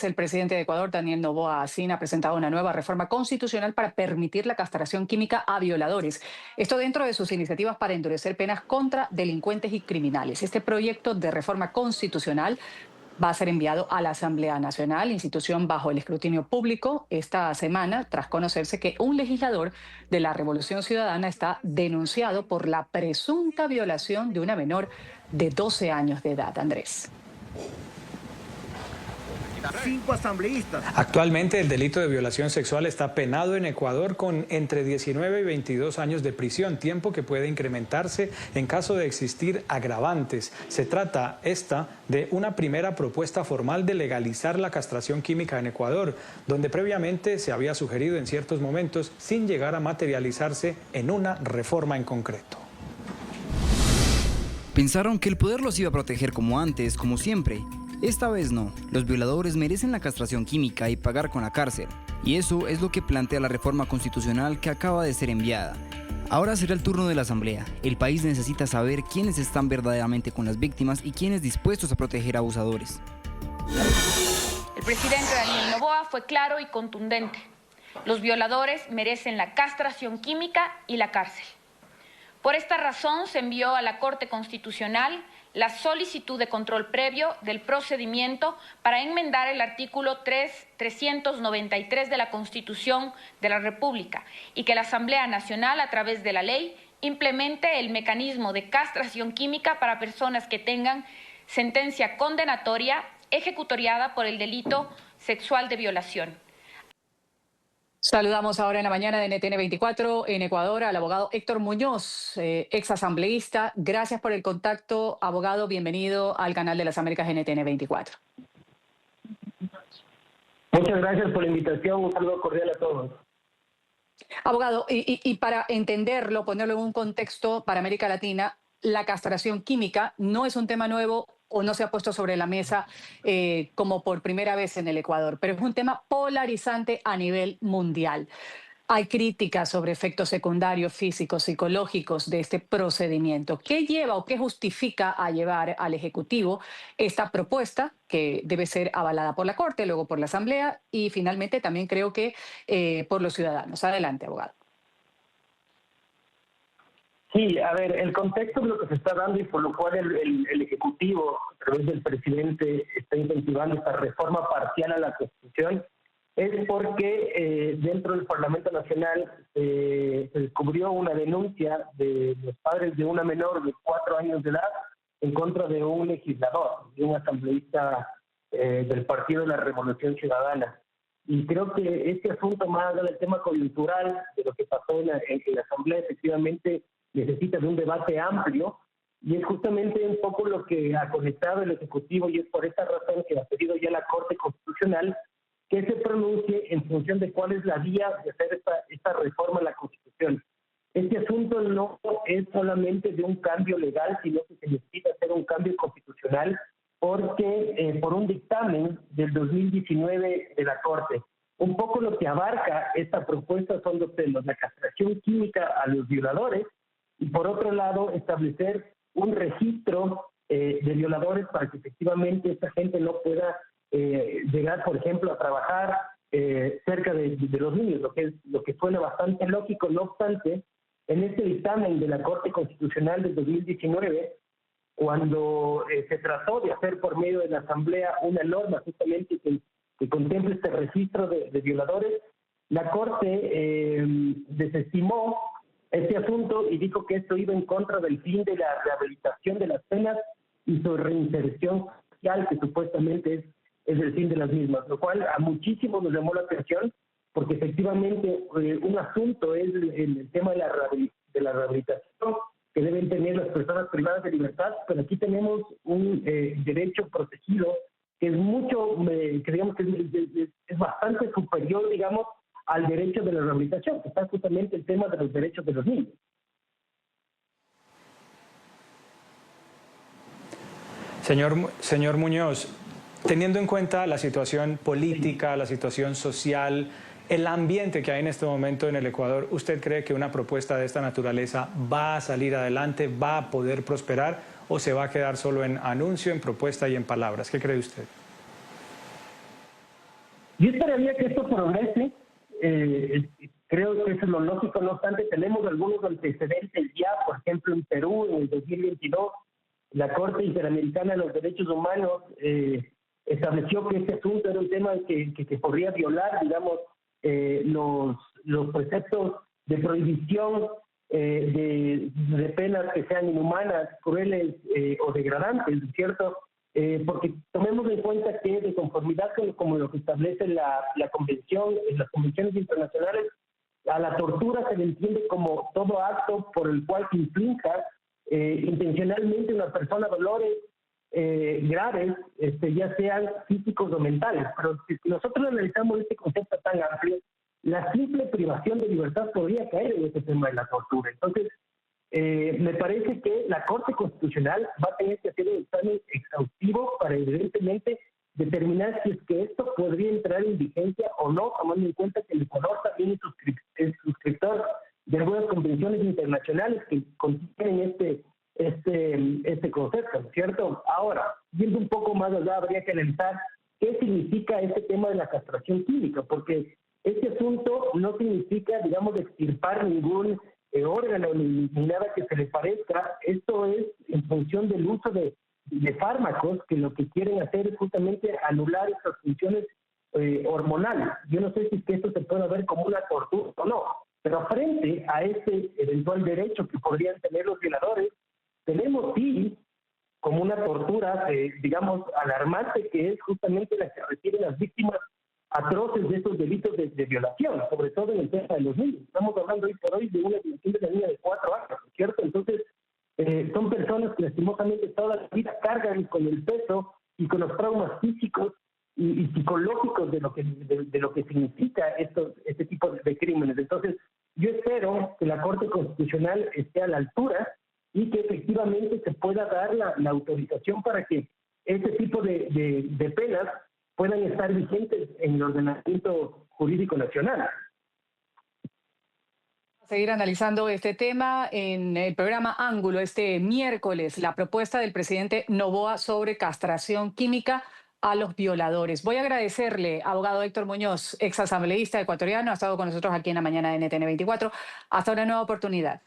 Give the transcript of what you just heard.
El presidente de Ecuador, Daniel Noboa Asín, ha presentado una nueva reforma constitucional para permitir la castración química a violadores. Esto dentro de sus iniciativas para endurecer penas contra delincuentes y criminales. Este proyecto de reforma constitucional va a ser enviado a la Asamblea Nacional, institución bajo el escrutinio público, esta semana, tras conocerse que un legislador de la Revolución Ciudadana está denunciado por la presunta violación de una menor de 12 años de edad. Andrés. 5 asambleístas. Actualmente el delito de violación sexual está penado en Ecuador con entre 19 y 22 años de prisión, tiempo que puede incrementarse en caso de existir agravantes. Se trata de una primera propuesta formal de legalizar la castración química en Ecuador, donde previamente se había sugerido en ciertos momentos sin llegar a materializarse en una reforma en concreto. Pensaron que el poder los iba a proteger como antes, como siempre. Esta vez no, los violadores merecen la castración química y pagar con la cárcel. Y eso es lo que plantea la reforma constitucional que acaba de ser enviada. Ahora será el turno de la Asamblea. El país necesita saber quiénes están verdaderamente con las víctimas y quiénes dispuestos a proteger a abusadores. El presidente Daniel Noboa fue claro y contundente. Los violadores merecen la castración química y la cárcel. Por esta razón se envió a la Corte Constitucional la solicitud de control previo del procedimiento para enmendar el artículo 393 de la Constitución de la República y que la Asamblea Nacional, a través de la ley, implemente el mecanismo de castración química para personas que tengan sentencia condenatoria ejecutoriada por el delito sexual de violación. Saludamos ahora en la mañana de NTN 24 en Ecuador al abogado Héctor Muñoz, ex asambleísta. Gracias por el contacto, abogado. Bienvenido al canal de las Américas NTN 24. Muchas gracias por la invitación. Un saludo cordial a todos. Abogado, y para entenderlo, ponerlo en un contexto para América Latina, la castración química no es un tema nuevo o no se ha puesto sobre la mesa como por primera vez en el Ecuador, pero es un tema polarizante a nivel mundial. Hay críticas sobre efectos secundarios físicos, psicológicos de este procedimiento. ¿Qué lleva o qué justifica a llevar al Ejecutivo esta propuesta que debe ser avalada por la Corte, luego por la Asamblea y finalmente también creo que por los ciudadanos? Adelante, abogado. Sí, a ver, el contexto de lo que se está dando y por lo cual el Ejecutivo, a través del presidente, está incentivando esta reforma parcial a la Constitución, es porque dentro del Parlamento Nacional se descubrió una denuncia de los padres de una menor de 4 años de edad en contra de un legislador, de un asambleísta del Partido de la Revolución Ciudadana. Y creo que este asunto, más allá del tema coyuntural de lo que pasó en la Asamblea, efectivamente necesita de un debate amplio, y es justamente un poco lo que ha conectado el Ejecutivo, y es por esta razón que ha pedido ya la Corte Constitucional que se pronuncie en función de cuál es la vía de hacer esta reforma a la Constitución. Este asunto no es solamente de un cambio legal, sino que se necesita hacer un cambio constitucional, porque por un dictamen del 2019 de la Corte, un poco lo que abarca esta propuesta son dos temas: la castración química a los violadores, y por otro lado establecer un registro de violadores para que efectivamente esta gente no pueda llegar, por ejemplo, a trabajar cerca de los niños, lo que suena bastante lógico. No obstante, en este dictamen de la Corte Constitucional del 2019, cuando se trató de hacer por medio de la Asamblea una norma justamente que contemple este registro de violadores, la Corte desestimó este asunto y dijo que esto iba en contra del fin de la rehabilitación de las penas y su reinserción social, que supuestamente es el fin de las mismas, lo cual a muchísimos nos llamó la atención, porque efectivamente un asunto es el tema de la rehabilitación que deben tener las personas privadas de libertad, pero aquí tenemos un derecho protegido que es mucho, que digamos que es bastante superior, digamos, al derecho de la rehabilitación, que está justamente el tema de los derechos de los niños. Señor Muñoz, teniendo en cuenta la situación política, la situación social, el ambiente que hay en este momento en el Ecuador, ¿usted cree que una propuesta de esta naturaleza va a salir adelante, va a poder prosperar o se va a quedar solo en anuncio, en propuesta y en palabras? ¿Qué cree usted? Yo esperaría que esto progrese. Creo que eso es lo lógico. No obstante, tenemos algunos antecedentes ya, por ejemplo, en Perú, en el 2022, la Corte Interamericana de los Derechos Humanos estableció que este asunto era un tema que podría violar, digamos, los preceptos de prohibición de penas que sean inhumanas, crueles o degradantes, ¿cierto? Porque tomemos en cuenta que de conformidad con lo que establece la convención, las convenciones internacionales, a la tortura se le entiende como todo acto por el cual se inflige intencionalmente a una persona dolores graves, ya sean físicos o mentales. Pero si nosotros analizamos este concepto tan amplio, la simple privación de libertad podría caer en este tema de la tortura. Entonces, me parece que la Corte Constitucional va a tener que hacer un examen exhaustivo para evidentemente determinar si es que esto podría entrar en vigencia o no, tomando en cuenta que el Ecuador también es suscriptor de algunas convenciones internacionales que contienen este concepto, ¿no es cierto? Ahora, yendo un poco más allá, habría que analizar qué significa este tema de la castración química, porque este asunto no significa, digamos, extirpar ningún órgano ni nada que se le parezca. Esto es en función del uso de fármacos que lo que quieren hacer es justamente anular estas funciones hormonales. Yo no sé si es que esto se puede ver como una tortura o no, pero frente a este eventual derecho que podrían tener los violadores, tenemos sí como una tortura, digamos, alarmante, que es justamente la que reciben las víctimas atroces de estos delitos de violación, sobre todo en el tema de los niños. Estamos hablando hoy por hoy de una violación de la niña de 4 años, ¿cierto? Entonces, son personas que lastimosamente toda la vida cargan con el peso y con los traumas físicos y psicológicos de lo que significa este tipo de crímenes. Entonces, yo espero que la Corte Constitucional esté a la altura y que efectivamente se pueda dar la autorización para que este tipo de penas puedan estar vigentes en el ordenamiento jurídico nacional. Seguir analizando este tema en el programa Ángulo este miércoles, la propuesta del presidente Noboa sobre castración química a los violadores. Voy a agradecerle, abogado Héctor Muñoz, exasambleísta ecuatoriano, ha estado con nosotros aquí en la mañana de NTN 24. Hasta una nueva oportunidad.